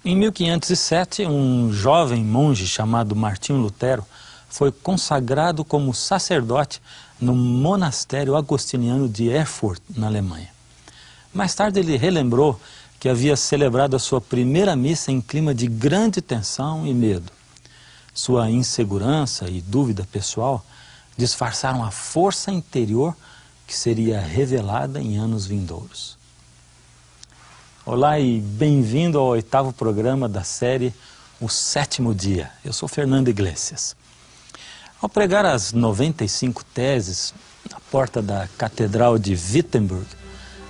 Em 1507, um jovem monge chamado Martinho Lutero foi consagrado como sacerdote no monastério agostiniano de Erfurt, na Alemanha. Mais tarde ele relembrou que havia celebrado a sua primeira missa em clima de grande tensão e medo. Sua insegurança e dúvida pessoal disfarçaram a força interior que seria revelada em anos vindouros. Olá e bem-vindo ao 8º programa da série O Sétimo Dia. Eu sou Fernando Iglesias. Ao pregar as 95 teses na porta da Catedral de Wittenberg,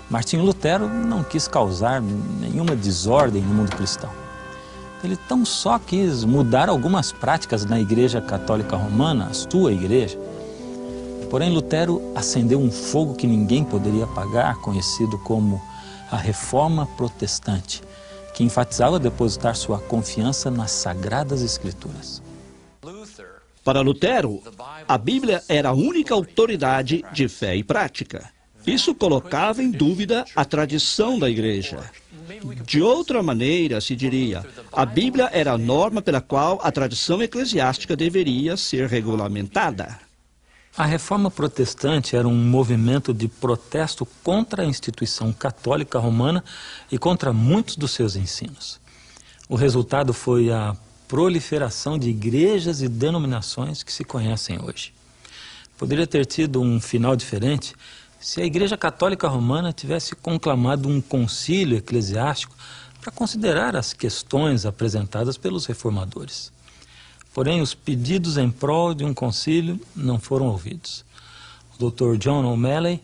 Martinho Lutero não quis causar nenhuma desordem no mundo cristão. Ele tão só quis mudar algumas práticas na Igreja Católica Romana, a sua igreja. Porém, Lutero acendeu um fogo que ninguém poderia apagar, conhecido como a Reforma Protestante, que enfatizava depositar sua confiança nas Sagradas Escrituras. Para Lutero, a Bíblia era a única autoridade de fé e prática. Isso colocava em dúvida a tradição da igreja. De outra maneira, se diria, a Bíblia era a norma pela qual a tradição eclesiástica deveria ser regulamentada. A Reforma Protestante era um movimento de protesto contra a instituição católica romana e contra muitos dos seus ensinos. O resultado foi a proliferação de igrejas e denominações que se conhecem hoje. Poderia ter tido um final diferente se a Igreja Católica Romana tivesse conclamado um concílio eclesiástico para considerar as questões apresentadas pelos reformadores. Porém, os pedidos em prol de um concílio não foram ouvidos. O Dr. John O'Malley,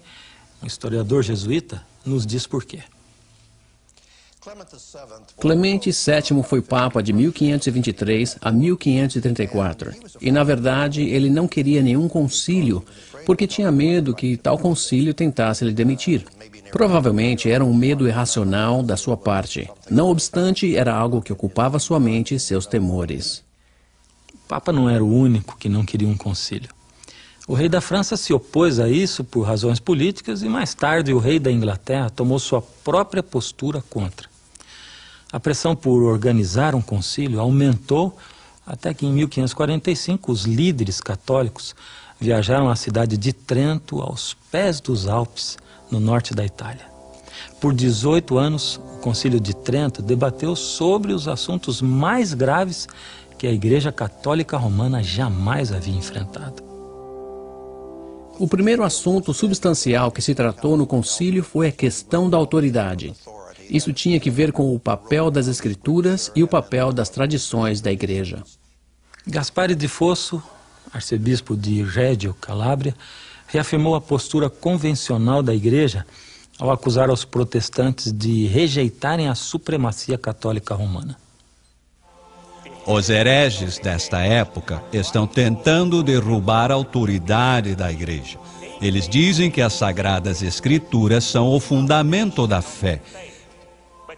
um historiador jesuíta, nos diz por quê. Clemente VII foi Papa de 1523 a 1534. E, na verdade, ele não queria nenhum concílio, porque tinha medo que tal concílio tentasse lhe demitir. Provavelmente era um medo irracional da sua parte. Não obstante, era algo que ocupava sua mente e seus temores. O Papa não era o único que não queria um concílio. O rei da França se opôs a isso por razões políticas e mais tarde o rei da Inglaterra tomou sua própria postura contra. A pressão por organizar um concílio aumentou até que em 1545 os líderes católicos viajaram à cidade de Trento, aos pés dos Alpes, no norte da Itália. Por 18 anos, o Concílio de Trento debateu sobre os assuntos mais graves que a Igreja Católica Romana jamais havia enfrentado. O primeiro assunto substancial que se tratou no concílio foi a questão da autoridade. Isso tinha que ver com o papel das Escrituras e o papel das tradições da Igreja. Gaspare di Fosso, arcebispo de Reggio Calabria, reafirmou a postura convencional da Igreja ao acusar os protestantes de rejeitarem a supremacia católica romana. Os hereges desta época estão tentando derrubar a autoridade da igreja. Eles dizem que as Sagradas Escrituras são o fundamento da fé.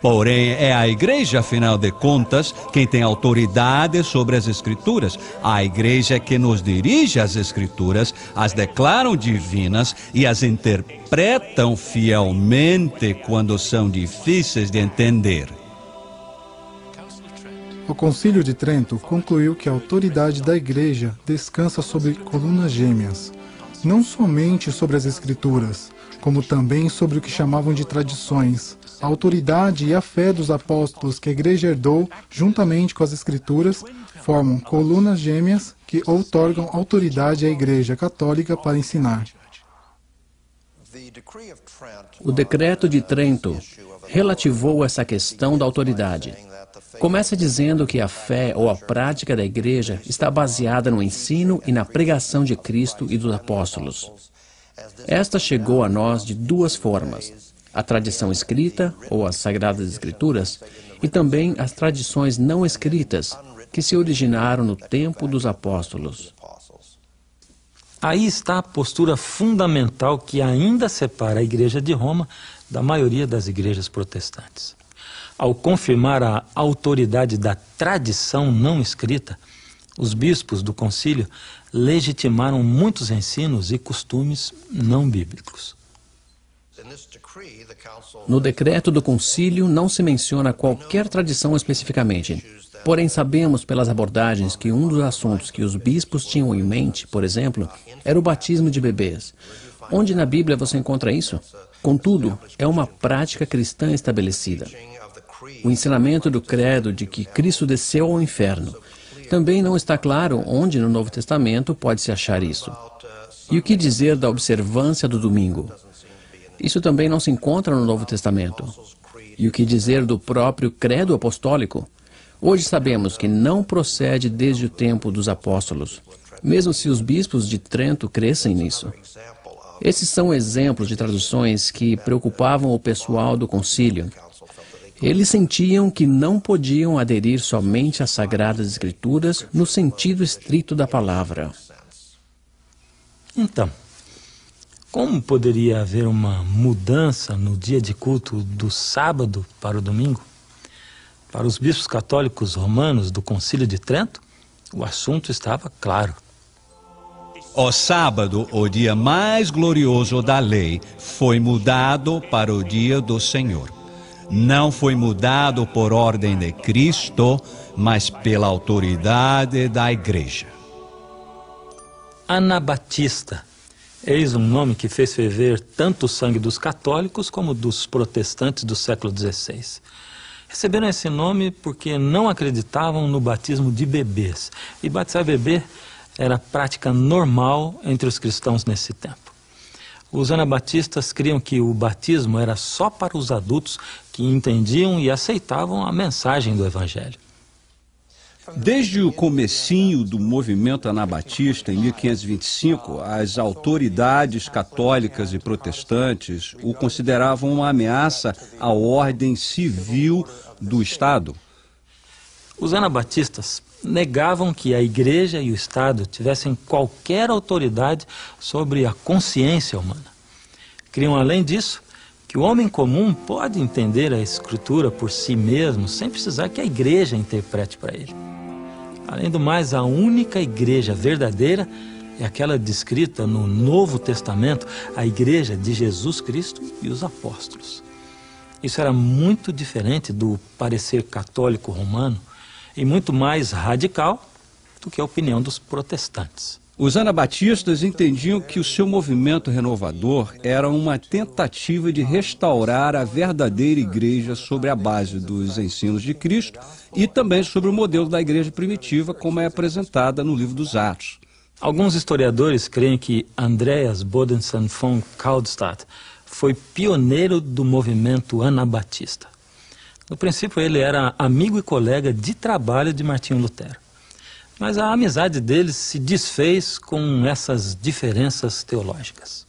Porém, é a igreja, afinal de contas, quem tem autoridade sobre as Escrituras. A igreja que nos dirige às Escrituras, as declaram divinas e as interpretam fielmente quando são difíceis de entender. O Concílio de Trento concluiu que a autoridade da Igreja descansa sobre colunas gêmeas, não somente sobre as Escrituras, como também sobre o que chamavam de tradições. A autoridade e a fé dos apóstolos que a Igreja herdou, juntamente com as Escrituras, formam colunas gêmeas que outorgam autoridade à Igreja Católica para ensinar. O Decreto de Trento relativou essa questão da autoridade. Começa dizendo que a fé ou a prática da Igreja está baseada no ensino e na pregação de Cristo e dos apóstolos. Esta chegou a nós de duas formas: a tradição escrita, ou as Sagradas Escrituras, e também as tradições não escritas, que se originaram no tempo dos apóstolos. Aí está a postura fundamental que ainda separa a Igreja de Roma da maioria das igrejas protestantes. Ao confirmar a autoridade da tradição não escrita, os bispos do concílio legitimaram muitos ensinos e costumes não bíblicos. No decreto do concílio não se menciona qualquer tradição especificamente. Porém, sabemos pelas abordagens que um dos assuntos que os bispos tinham em mente, por exemplo, era o batismo de bebês. Onde na Bíblia você encontra isso? Contudo, é uma prática cristã estabelecida. O ensinamento do credo de que Cristo desceu ao inferno. Também não está claro onde no Novo Testamento pode-se achar isso. E o que dizer da observância do domingo? Isso também não se encontra no Novo Testamento. E o que dizer do próprio credo apostólico? Hoje sabemos que não procede desde o tempo dos apóstolos, mesmo se os bispos de Trento crescem nisso. Esses são exemplos de traduções que preocupavam o pessoal do concílio. Eles sentiam que não podiam aderir somente às Sagradas Escrituras no sentido estrito da palavra. Então, como poderia haver uma mudança no dia de culto do sábado para o domingo? Para os bispos católicos romanos do Concílio de Trento, o assunto estava claro. O sábado, o dia mais glorioso da lei, foi mudado para o dia do Senhor. Não foi mudado por ordem de Cristo, mas pela autoridade da Igreja. Anabatista, eis um nome que fez ferver tanto o sangue dos católicos como dos protestantes do século XVI. Receberam esse nome porque não acreditavam no batismo de bebês. E batizar bebê era prática normal entre os cristãos nesse tempo. Os anabatistas criam que o batismo era só para os adultos que entendiam e aceitavam a mensagem do Evangelho. Desde o comecinho do movimento anabatista, em 1525, as autoridades católicas e protestantes o consideravam uma ameaça à ordem civil do Estado. Os anabatistas negavam que a Igreja e o Estado tivessem qualquer autoridade sobre a consciência humana. Criam, além disso, que o homem comum pode entender a Escritura por si mesmo, sem precisar que a Igreja interprete para ele. Além do mais, a única igreja verdadeira é aquela descrita no Novo Testamento, a igreja de Jesus Cristo e os apóstolos. Isso era muito diferente do parecer católico romano e muito mais radical do que a opinião dos protestantes. Os anabatistas entendiam que o seu movimento renovador era uma tentativa de restaurar a verdadeira igreja sobre a base dos ensinos de Cristo e também sobre o modelo da igreja primitiva, como é apresentada no livro dos Atos. Alguns historiadores creem que Andreas Bodensson von Kaldstadt foi pioneiro do movimento anabatista. No princípio, ele era amigo e colega de trabalho de Martinho Lutero. Mas a amizade deles se desfez com essas diferenças teológicas.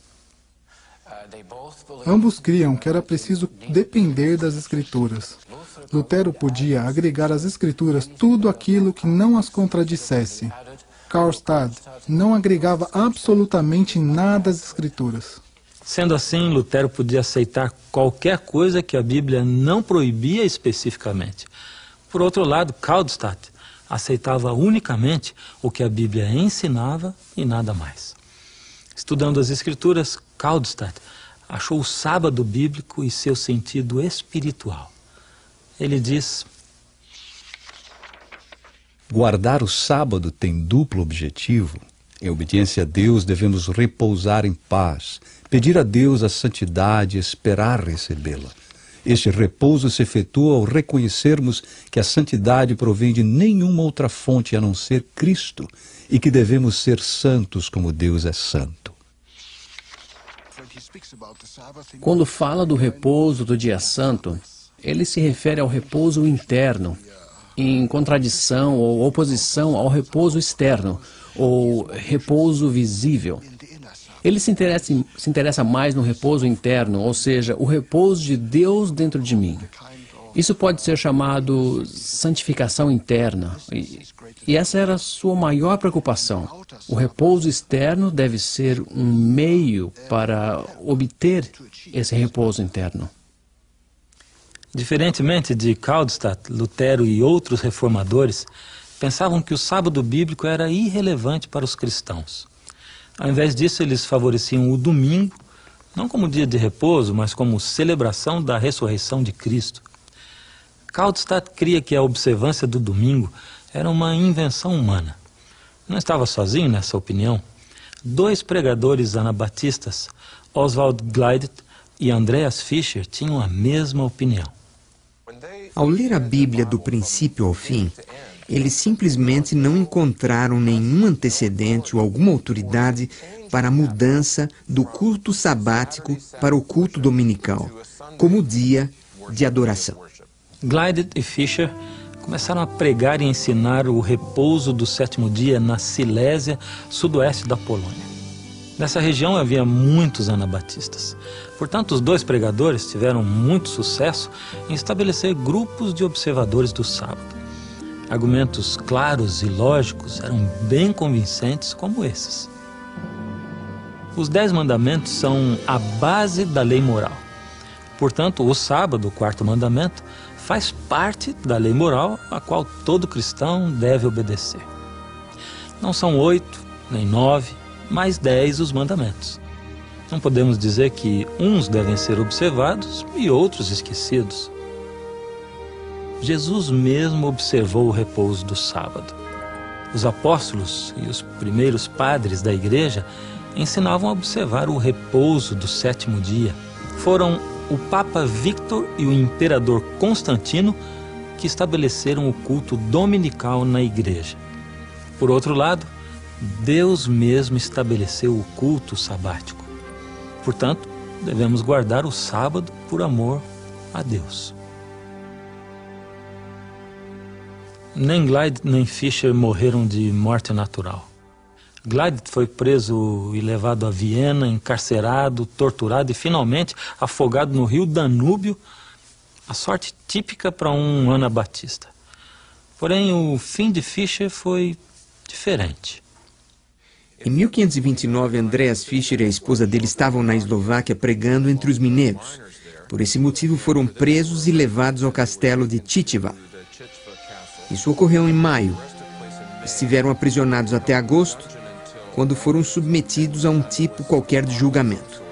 Ambos criam que era preciso depender das Escrituras. Lutero podia agregar às Escrituras tudo aquilo que não as contradissesse. Kaldstadt não agregava absolutamente nada às Escrituras. Sendo assim, Lutero podia aceitar qualquer coisa que a Bíblia não proibia especificamente. Por outro lado, Kaldstadt aceitava unicamente o que a Bíblia ensinava e nada mais. Estudando as Escrituras, Kaldstadt achou o sábado bíblico e seu sentido espiritual. Ele diz: Guardar o sábado tem duplo objetivo. Em obediência a Deus, devemos repousar em paz, pedir a Deus a santidade e esperar recebê-la. Este repouso se efetua ao reconhecermos que a santidade provém de nenhuma outra fonte a não ser Cristo e que devemos ser santos como Deus é santo. Quando fala do repouso do dia santo, ele se refere ao repouso interno, em contradição ou oposição ao repouso externo, ou repouso visível. Ele se interessa mais no repouso interno, ou seja, o repouso de Deus dentro de mim. Isso pode ser chamado santificação interna, e essa era a sua maior preocupação. O repouso externo deve ser um meio para obter esse repouso interno. Diferentemente de Kaldstadt, Lutero e outros reformadores, pensavam que o sábado bíblico era irrelevante para os cristãos. Ao invés disso, eles favoreciam o domingo não como dia de repouso, mas como celebração da ressurreição de Cristo. Kaldstad cria que a observância do domingo era uma invenção humana. Não estava sozinho nessa opinião. 2 pregadores anabatistas, Oswald Gleidt e Andreas Fischer, tinham a mesma opinião. Ao ler a Bíblia do princípio ao fim, eles simplesmente não encontraram nenhum antecedente ou alguma autoridade para a mudança do culto sabático para o culto dominical, como dia de adoração. Gleidt e Fischer começaram a pregar e ensinar o repouso do 7º dia na Silésia, sudoeste da Polônia. Nessa região havia muitos anabatistas. Portanto, os 2 pregadores tiveram muito sucesso em estabelecer grupos de observadores do sábado. Argumentos claros e lógicos eram bem convincentes como esses. Os 10 mandamentos são a base da lei moral. Portanto, o sábado, o 4º mandamento, faz parte da lei moral a qual todo cristão deve obedecer. Não são 8, nem 9, mas 10 os mandamentos. Não podemos dizer que uns devem ser observados e outros esquecidos. Jesus mesmo observou o repouso do sábado. Os apóstolos e os primeiros padres da igreja ensinavam a observar o repouso do 7º dia. Foram o Papa Victor e o Imperador Constantino que estabeleceram o culto dominical na igreja. Por outro lado, Deus mesmo estabeleceu o culto sabático. Portanto, devemos guardar o sábado por amor a Deus. Nem Gleidt nem Fischer morreram de morte natural. Gleidt foi preso e levado a Viena, encarcerado, torturado e finalmente afogado no rio Danúbio, a sorte típica para um anabatista. Porém, o fim de Fischer foi diferente. Em 1529, Andreas Fischer e a esposa dele estavam na Eslováquia pregando entre os mineiros. Por esse motivo foram presos e levados ao castelo de Chicheva. Isso ocorreu em maio. Estiveram aprisionados até agosto, quando foram submetidos a um tipo qualquer de julgamento.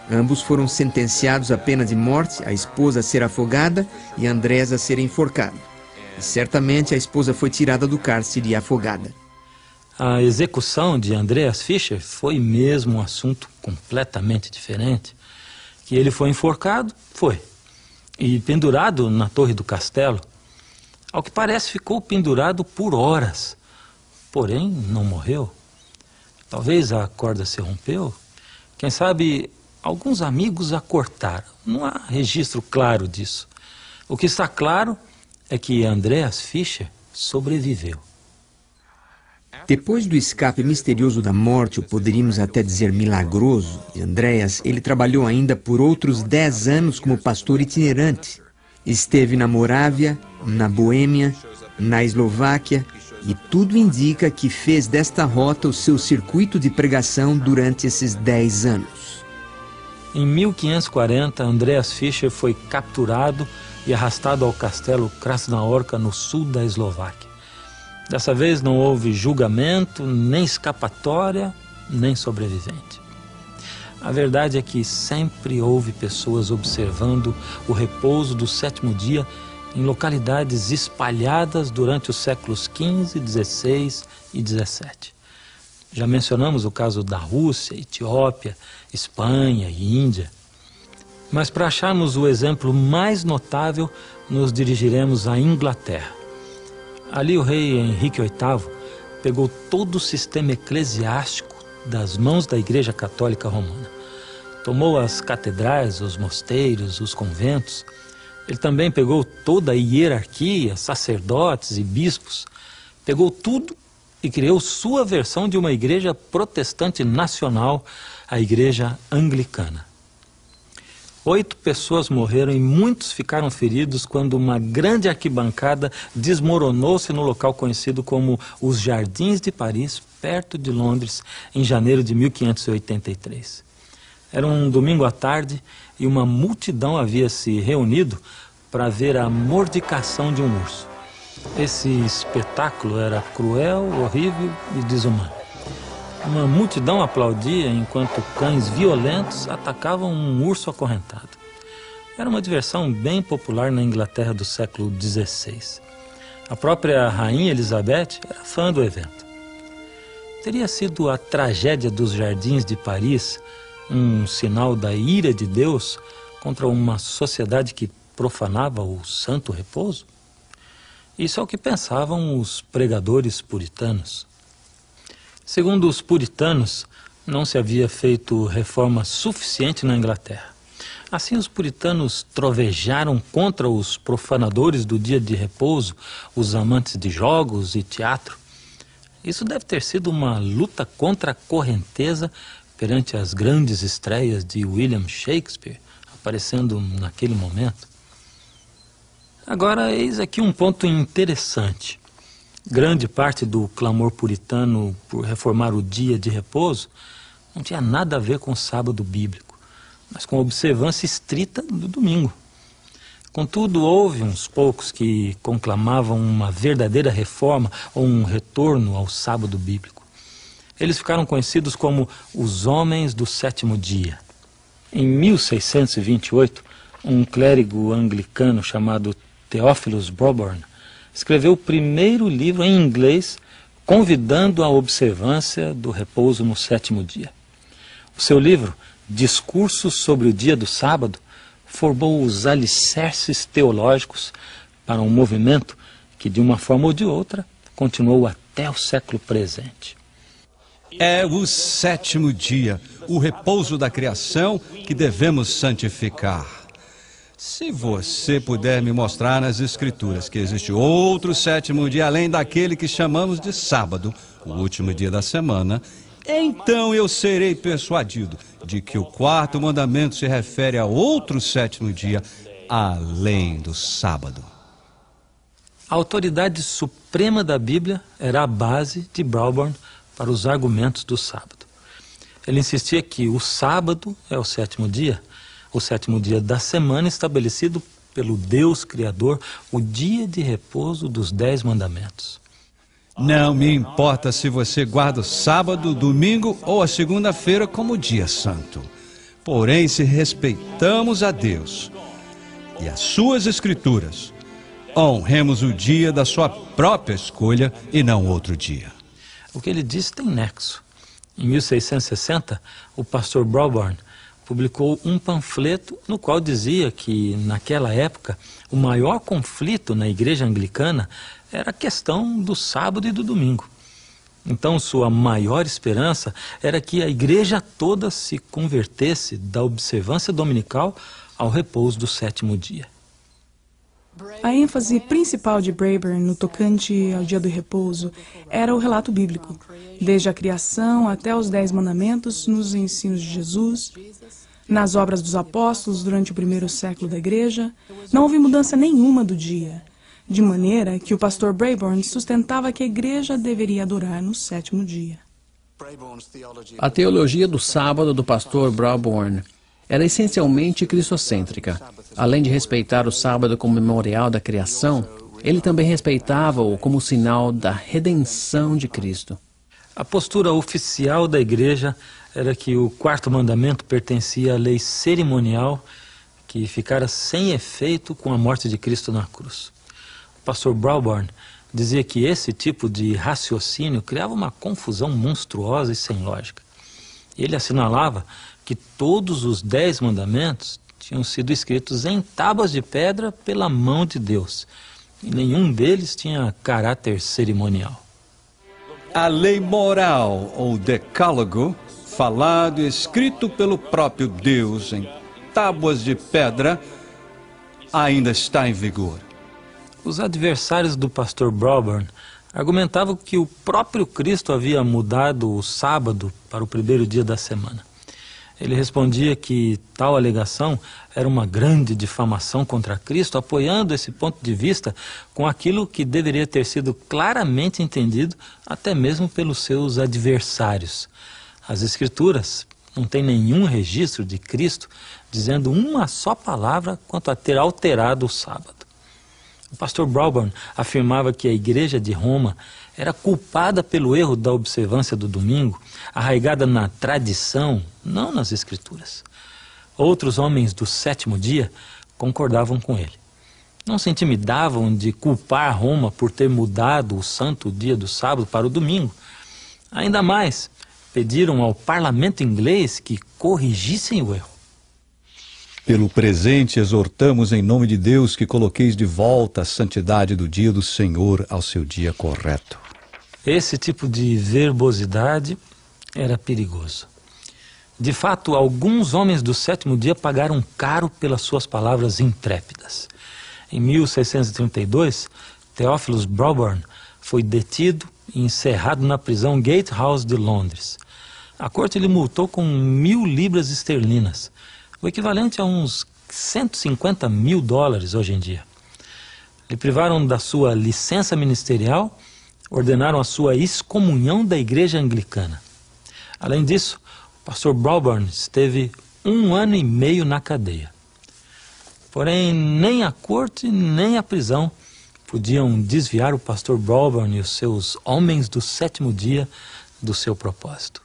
Ambos foram sentenciados à pena de morte, a esposa a ser afogada e Andreas a ser enforcado. E certamente a esposa foi tirada do cárcere e afogada. A execução de Andreas Fischer foi mesmo um assunto completamente diferente. Que ele foi enforcado, foi. E pendurado na torre do castelo. Ao que parece, ficou pendurado por horas. Porém, não morreu. Talvez a corda se rompeu. Quem sabe, alguns amigos a cortaram. Não há registro claro disso. O que está claro é que Andreas Fischer sobreviveu. Depois do escape misterioso da morte, ou poderíamos até dizer milagroso, de Andreas, ele trabalhou ainda por outros 10 anos como pastor itinerante. Esteve na Morávia, na Boêmia, na Eslováquia, e tudo indica que fez desta rota o seu circuito de pregação durante esses 10 anos. Em 1540, Andreas Fischer foi capturado e arrastado ao castelo Krasnaorka, no sul da Eslováquia. Dessa vez não houve julgamento, nem escapatória, nem sobrevivente. A verdade é que sempre houve pessoas observando o repouso do 7º dia em localidades espalhadas durante os séculos XV, XVI e XVII. Já mencionamos o caso da Rússia, Etiópia, Espanha e Índia. Mas para acharmos o exemplo mais notável, nos dirigiremos à Inglaterra. Ali o rei Henrique VIII pegou todo o sistema eclesiástico das mãos da Igreja Católica Romana. Tomou as catedrais, os mosteiros, os conventos. Ele também pegou toda a hierarquia, sacerdotes e bispos. Pegou tudo e criou sua versão de uma igreja protestante nacional, a Igreja Anglicana. 8 pessoas morreram e muitos ficaram feridos quando uma grande arquibancada desmoronou-se no local conhecido como os Jardins de Paris, perto de Londres, em janeiro de 1583. Era um domingo à tarde e uma multidão havia se reunido para ver a mordicação de um urso. Esse espetáculo era cruel, horrível e desumano. Uma multidão aplaudia enquanto cães violentos atacavam um urso acorrentado. Era uma diversão bem popular na Inglaterra do século XVI. A própria Rainha Elizabeth era fã do evento. Teria sido a tragédia dos jardins de Paris um sinal da ira de Deus contra uma sociedade que profanava o santo repouso? Isso é o que pensavam os pregadores puritanos. Segundo os puritanos, não se havia feito reforma suficiente na Inglaterra. Assim, os puritanos trovejaram contra os profanadores do dia de repouso, os amantes de jogos e teatro. Isso deve ter sido uma luta contra a correnteza perante as grandes estreias de William Shakespeare, aparecendo naquele momento. Agora, eis aqui um ponto interessante. Grande parte do clamor puritano por reformar o dia de repouso não tinha nada a ver com o sábado bíblico, mas com a observância estrita do domingo. Contudo, houve uns poucos que conclamavam uma verdadeira reforma ou um retorno ao sábado bíblico. Eles ficaram conhecidos como os Homens do Sétimo Dia. Em 1628, um clérigo anglicano chamado Theophilus Broborn escreveu o primeiro livro em inglês convidando à observância do repouso no sétimo dia. O seu livro, Discursos sobre o Dia do Sábado, formou os alicerces teológicos para um movimento que, de uma forma ou de outra, continuou até o século presente. É o sétimo dia, o repouso da criação que devemos santificar. Se você puder me mostrar nas Escrituras que existe outro sétimo dia além daquele que chamamos de sábado, o último dia da semana, então eu serei persuadido de que o quarto mandamento se refere a outro sétimo dia além do sábado. A autoridade suprema da Bíblia era a base de Broborn para os argumentos do sábado. Ele insistia que o sábado é o sétimo dia da semana estabelecido pelo Deus Criador, o dia de repouso dos 10 mandamentos. Não me importa se você guarda o sábado, domingo ou a segunda-feira como dia santo. Porém, se respeitamos a Deus e as suas Escrituras, honremos o dia da sua própria escolha e não outro dia. O que ele disse tem nexo. Em 1660, o pastor Broborn publicou um panfleto no qual dizia que, naquela época, o maior conflito na igreja anglicana era a questão do sábado e do domingo. Então, sua maior esperança era que a igreja toda se convertesse da observância dominical ao repouso do sétimo dia. A ênfase principal de Broborn no tocante ao dia do repouso era o relato bíblico, desde a criação até os 10 mandamentos nos ensinos de Jesus, nas obras dos apóstolos durante o primeiro século da igreja. Não houve mudança nenhuma do dia, de maneira que o pastor Broborn sustentava que a igreja deveria adorar no sétimo dia. A teologia do sábado do pastor Broborn era essencialmente cristocêntrica. Além de respeitar o sábado como memorial da criação, ele também respeitava-o como sinal da redenção de Cristo. A postura oficial da igreja era que o quarto mandamento pertencia à lei cerimonial que ficara sem efeito com a morte de Cristo na cruz. O pastor Broborn dizia que esse tipo de raciocínio criava uma confusão monstruosa e sem lógica. Ele assinalava que todos os 10 mandamentos tinham sido escritos em tábuas de pedra pela mão de Deus, e nenhum deles tinha caráter cerimonial. A lei moral, ou decálogo, falado e escrito pelo próprio Deus em tábuas de pedra, ainda está em vigor. Os adversários do pastor Broborn argumentavam que o próprio Cristo havia mudado o sábado para o primeiro dia da semana. Ele respondia que tal alegação era uma grande difamação contra Cristo, apoiando esse ponto de vista com aquilo que deveria ter sido claramente entendido até mesmo pelos seus adversários. As Escrituras não têm nenhum registro de Cristo dizendo uma só palavra quanto a ter alterado o sábado. O pastor Brauburn afirmava que a Igreja de Roma era culpada pelo erro da observância do domingo, arraigada na tradição, não nas Escrituras. Outros homens do sétimo dia concordavam com ele. Não se intimidavam de culpar Roma por ter mudado o santo dia do sábado para o domingo. Ainda mais, pediram ao parlamento inglês que corrigissem o erro. Pelo presente, exortamos em nome de Deus que coloqueis de volta a santidade do dia do Senhor ao seu dia correto. Esse tipo de verbosidade era perigoso. De fato, alguns homens do sétimo dia pagaram caro pelas suas palavras intrépidas. Em 1632, Theophilus Brauburn foi detido e encerrado na prisão Gatehouse de Londres. A corte lhe multou com 1.000 libras esterlinas, o equivalente a uns 150 mil dólares hoje em dia. Lhe privaram da sua licença ministerial, ordenaram a sua excomunhão da igreja anglicana. Além disso, o pastor Brauburn esteve 1 ano e meio na cadeia. Porém, nem a corte nem a prisão podiam desviar o pastor Brauburn e os seus homens do sétimo dia do seu propósito.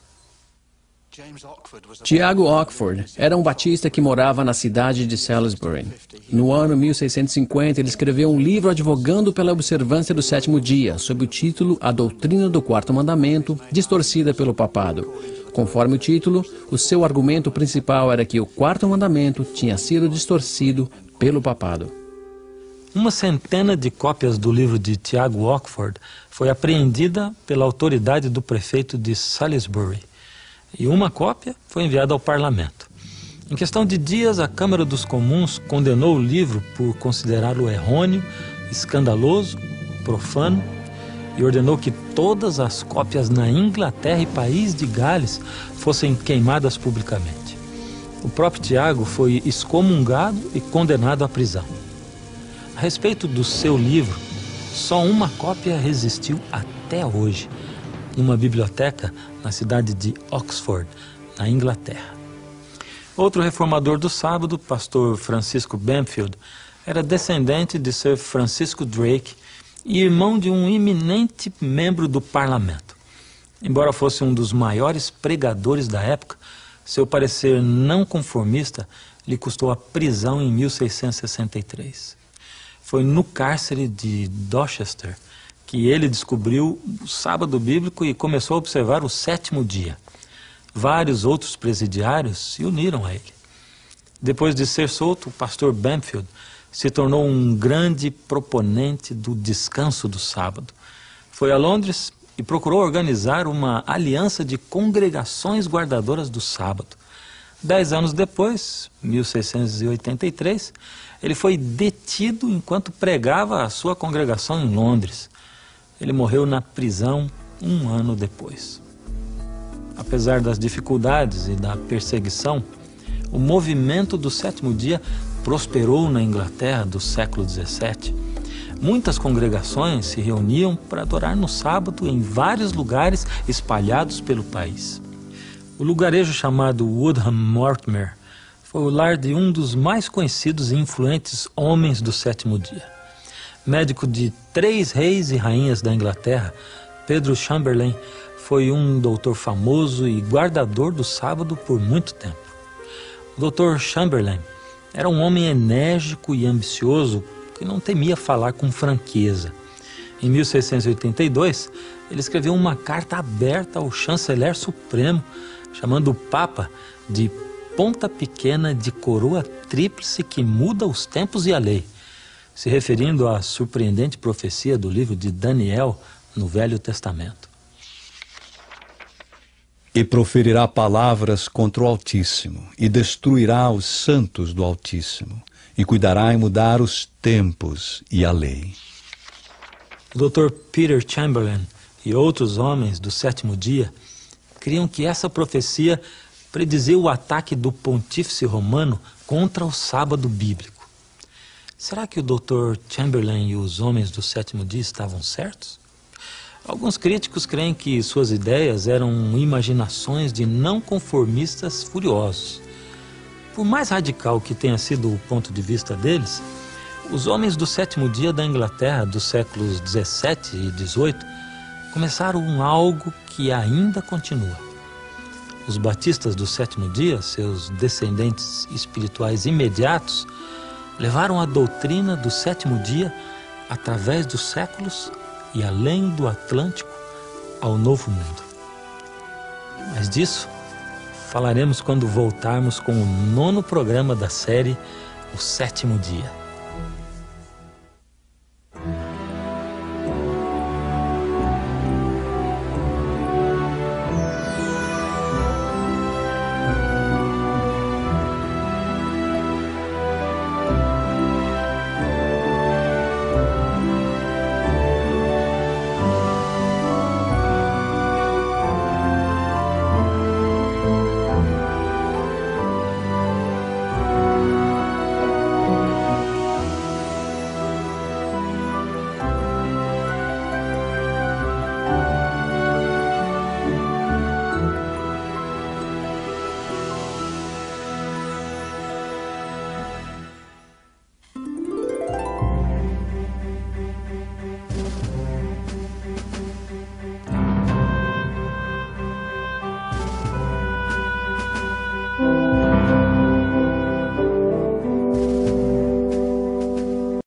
Tiago Ockford era um batista que morava na cidade de Salisbury. No ano 1650, ele escreveu um livro advogando pela observância do sétimo dia, sob o título A Doutrina do Quarto Mandamento, distorcida pelo papado. Conforme o título, o seu argumento principal era que o quarto mandamento tinha sido distorcido pelo papado. Uma centena de cópias do livro de Tiago Ockford foi apreendida pela autoridade do prefeito de Salisbury, e uma cópia foi enviada ao parlamento. Em questão de dias, a Câmara dos Comuns condenou o livro por considerá-lo errôneo, escandaloso, profano, e ordenou que todas as cópias na Inglaterra e País de Gales fossem queimadas publicamente. O próprio Tiago foi excomungado e condenado à prisão. A respeito do seu livro, só uma cópia resistiu até hoje, numa biblioteca na cidade de Oxford, na Inglaterra. Outro reformador do sábado, pastor Francisco Bamfield, era descendente de Sir Francisco Drake e irmão de um eminente membro do parlamento. Embora fosse um dos maiores pregadores da época, seu parecer não conformista lhe custou a prisão em 1663. Foi no cárcere de Dorchester que ele descobriu o sábado bíblico e começou a observar o sétimo dia. Vários outros presidiários se uniram a ele. Depois de ser solto, o pastor Bamfield se tornou um grande proponente do descanso do sábado. Foi a Londres e procurou organizar uma aliança de congregações guardadoras do sábado. 10 anos depois, 1683, ele foi detido enquanto pregava a sua congregação em Londres. Ele morreu na prisão 1 ano depois. Apesar das dificuldades e da perseguição, o movimento do sétimo dia prosperou na Inglaterra do século XVII. Muitas congregações se reuniam para adorar no sábado em vários lugares espalhados pelo país. O lugarejo chamado Woodham Mortimer foi o lar de um dos mais conhecidos e influentes homens do sétimo dia. Médico de 3 reis e rainhas da Inglaterra, Pedro Chamberlain foi um doutor famoso e guardador do sábado por muito tempo. O Dr. Chamberlain era um homem enérgico e ambicioso que não temia falar com franqueza. Em 1682, ele escreveu uma carta aberta ao chanceler supremo, chamando o Papa de ponta pequena de coroa tríplice que muda os tempos e a lei, se referindo à surpreendente profecia do livro de Daniel no Velho Testamento. E proferirá palavras contra o Altíssimo, e destruirá os santos do Altíssimo, e cuidará em mudar os tempos e a lei. O Dr. Peter Chamberlain e outros homens do sétimo dia criam que essa profecia predizia o ataque do pontífice romano contra o sábado bíblico. Será que o Dr. Chamberlain e os homens do sétimo dia estavam certos? Alguns críticos creem que suas ideias eram imaginações de não conformistas furiosos. Por mais radical que tenha sido o ponto de vista deles, Os homens do sétimo dia da Inglaterra dos séculos 17 e 18 começaram algo que ainda continua. Os batistas do sétimo dia, seus descendentes espirituais imediatos, levaram a doutrina do sétimo dia através dos séculos e além do Atlântico ao Novo Mundo. Mas disso falaremos quando voltarmos com o 9º programa da série O Sétimo Dia.